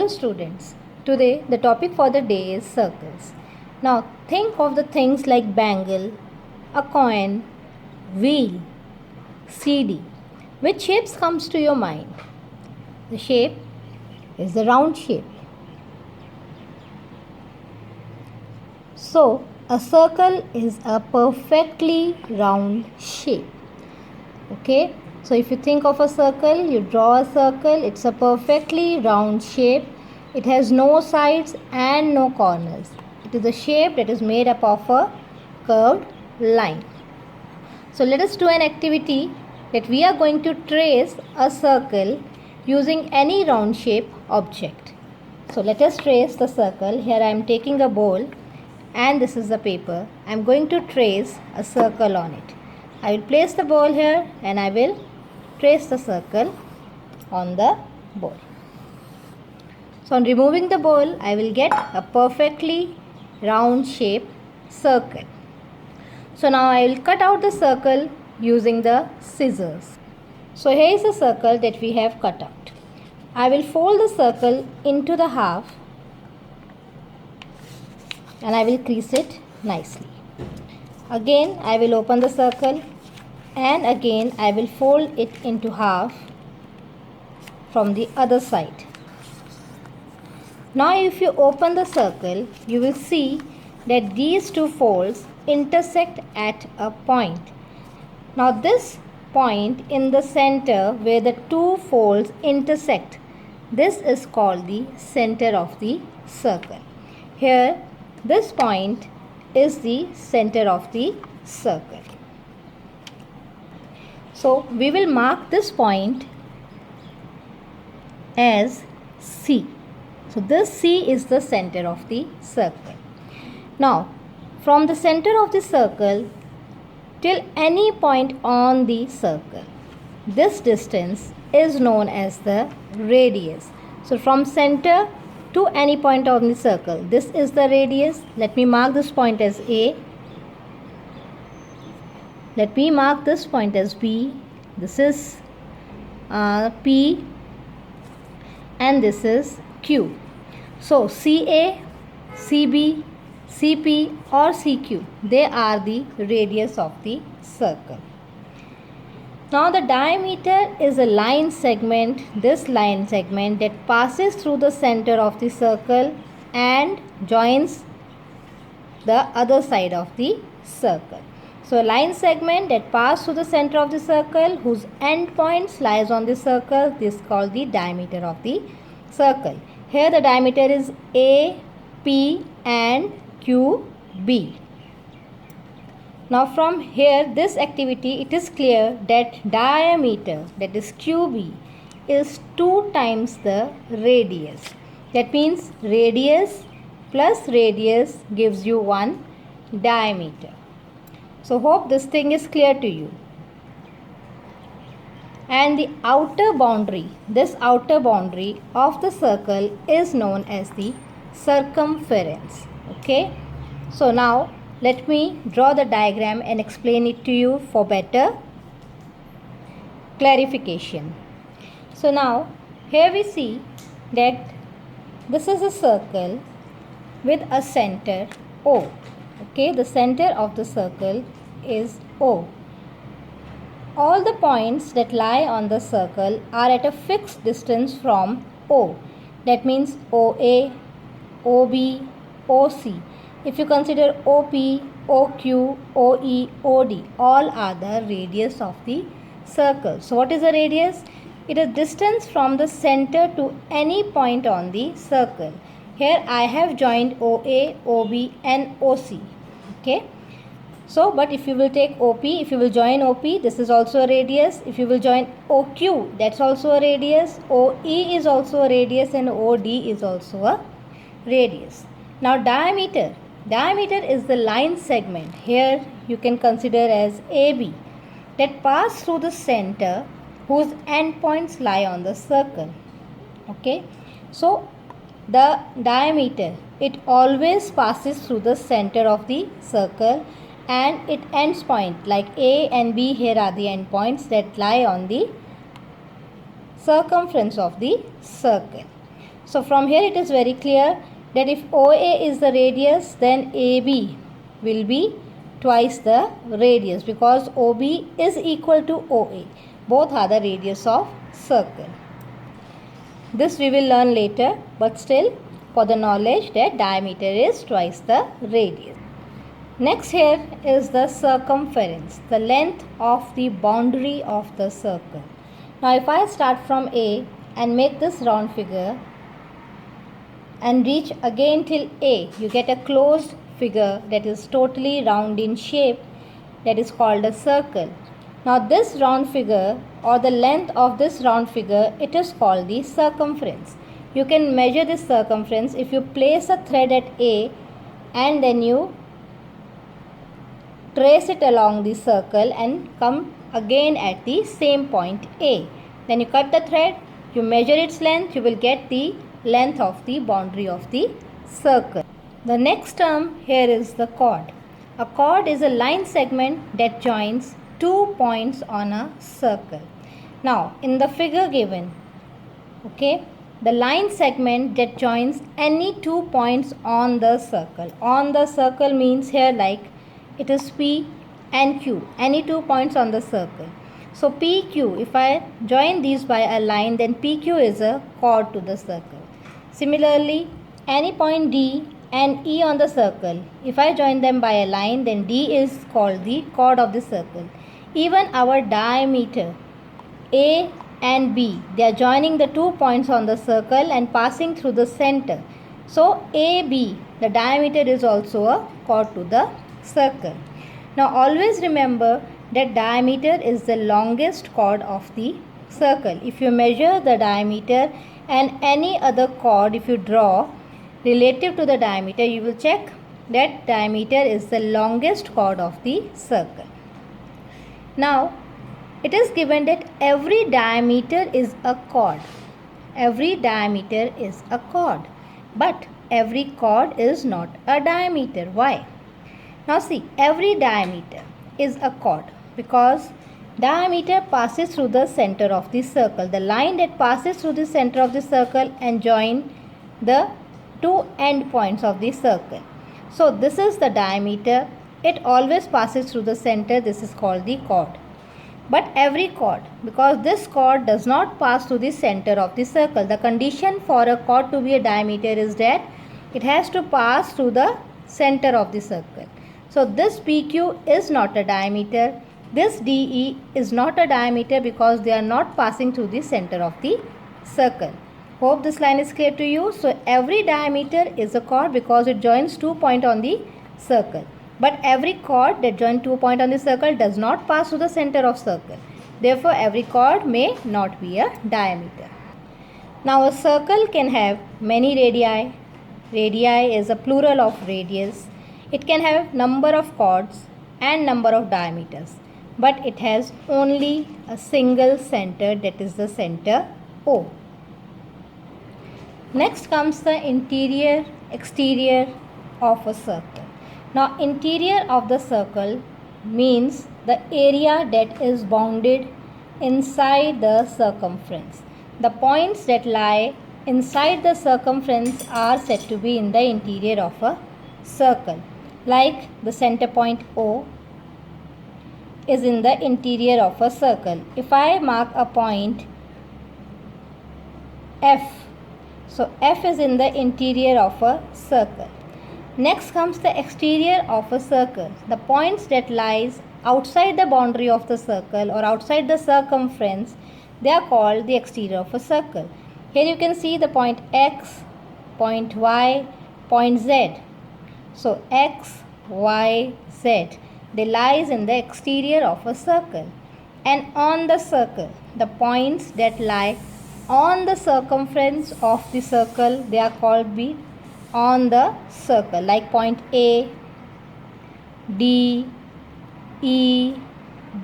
Hello students, today the topic for the day is circles. Now think of the things like bangle, a coin, wheel, CD. Which shapes comes to your mind? The shape is the round shape. So a circle is a perfectly round shape. Okay, so if you think of a circle, you draw a circle, it's a perfectly round shape. It has no sides and no corners. It is a shape that is made up of a curved line. So let us do an activity that we are going to trace a circle using any round shape object. So let us trace the circle. Here I am taking a bowl and this is the paper. I am going to trace a circle on it. I will place the bowl here and I will trace the circle on the bowl. So on removing the bowl, I will get a perfectly round shaped circle. So now I will cut out the circle using the scissors. So here is the circle that we have cut out. I will fold the circle into the half and I will crease it nicely. Again I will open the circle and again I will fold it into half from the other side. Now if you open the circle, you will see that these two folds intersect at a point. Now this point in the center where the two folds intersect, this is called the center of the circle. Here this point is the center of the circle. So we will mark this point as C. So this C is the center of the circle. Now from the center of the circle till any point on the circle, this distance is known as the radius. So from center to any point on the circle, this is the radius. Let me mark this point as A. Let me mark this point as B. This is P and this is Q. So CA, CB, CP or CQ, they are the radius of the circle. Now the diameter is a line segment, this line segment that passes through the center of the circle and joins the other side of the circle. So a line segment that passes through the center of the circle whose end points lies on the circle, this is called the diameter of the circle. Here the diameter is A, P and QB. Now from here this activity, it is clear that diameter, that is QB, is 2 times the radius. That means radius plus radius gives you 1 diameter. So hope this thing is clear to you. And the outer boundary, this outer boundary of the circle is known as the circumference. Okay. So now let me draw the diagram and explain it to you for better clarification. So now here we see that this is a circle with a center O. Okay, the center of the circle is O. All the points that lie on the circle are at a fixed distance from O. That means OA, OB, OC. If you consider OP, OQ, OE, OD, all are the radius of the circle. So what is the radius? It is distance from the center to any point on the circle. Here I have joined OA, OB and OC. Okay. So, but if you will take OP, if you will join OP, this is also a radius. If you will join OQ, that's also a radius. OE is also a radius and OD is also a radius. Now diameter. Diameter is the line segment. Here you can consider as AB that pass through the center whose endpoints lie on the circle. Okay. So the diameter, it always passes through the center of the circle and it ends point like A and B. Here are the endpoints that lie on the circumference of the circle. So from here it is very clear that if OA is the radius, then AB will be twice the radius, because OB is equal to OA. Both are the radius of circle. This we will learn later, but still for the knowledge that diameter is twice the radius. Next here is the circumference, the length of the boundary of the circle. Now if I start from A and make this round figure and reach again till A, you get a closed figure that is totally round in shape, that is called a circle. Now this round figure, or the length of this round figure, it is called the circumference. You can measure this circumference if you place a thread at A and then you trace it along the circle and come again at the same point A. Then you cut the thread, you measure its length, you will get the length of the boundary of the circle. The next term here is the chord. A chord is a line segment that joins 2 points on a circle. Now in the figure given, okay, the line segment that joins any 2 points on the circle. On the circle means here like it is P and Q, any 2 points on the circle. So PQ, if I join these by a line, then PQ is a chord to the circle. Similarly, any point D and E on the circle, if I join them by a line, then D is called the chord of the circle. Even our diameter A and B, they are joining the 2 points on the circle and passing through the center. So AB, the diameter, is also a chord to the circle. Now always remember that diameter is the longest chord of the circle. If you measure the diameter and any other chord, if you draw relative to the diameter, you will check that diameter is the longest chord of the circle. Now it is given that every diameter is a chord. Every diameter is a chord, but every chord is not a diameter. Why? Now see, every diameter is a chord because diameter passes through the center of the circle. The line that passes through the center of the circle and join the 2 end points of the circle. So this is the diameter. It always passes through the center. This is called the chord. But every chord, because this chord does not pass through the center of the circle. The condition for a chord to be a diameter is that it has to pass through the center of the circle. So this PQ is not a diameter. This DE is not a diameter because they are not passing through the center of the circle. Hope this line is clear to you. So every diameter is a chord because it joins 2 points on the circle. But every chord that joins 2 points on the circle does not pass through the center of circle. Therefore every chord may not be a diameter. Now a circle can have many radii. Radii is a plural of radius. It can have number of chords and number of diameters, but it has only a single center, that is the center O. Next comes the interior, exterior of a circle. Now interior of the circle means the area that is bounded inside the circumference. The points that lie inside the circumference are said to be in the interior of a circle. Like the center point O is in the interior of a circle. If I mark a point F, so F is in the interior of a circle. Next comes the exterior of a circle. The points that lies outside the boundary of the circle or outside the circumference, they are called the exterior of a circle. Here you can see the point X, point Y, point Z. So X, Y, Z, they lies in the exterior of a circle. And on the circle, the points that lie on the circumference of the circle, they are called be on the circle, like point A, D, E,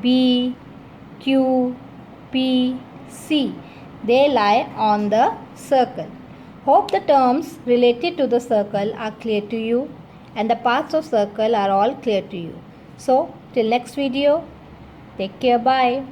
B, Q, P, C. They lie on the circle. Hope the terms related to the circle are clear to you and the parts of circle are all clear to you. So till next video, take care, bye.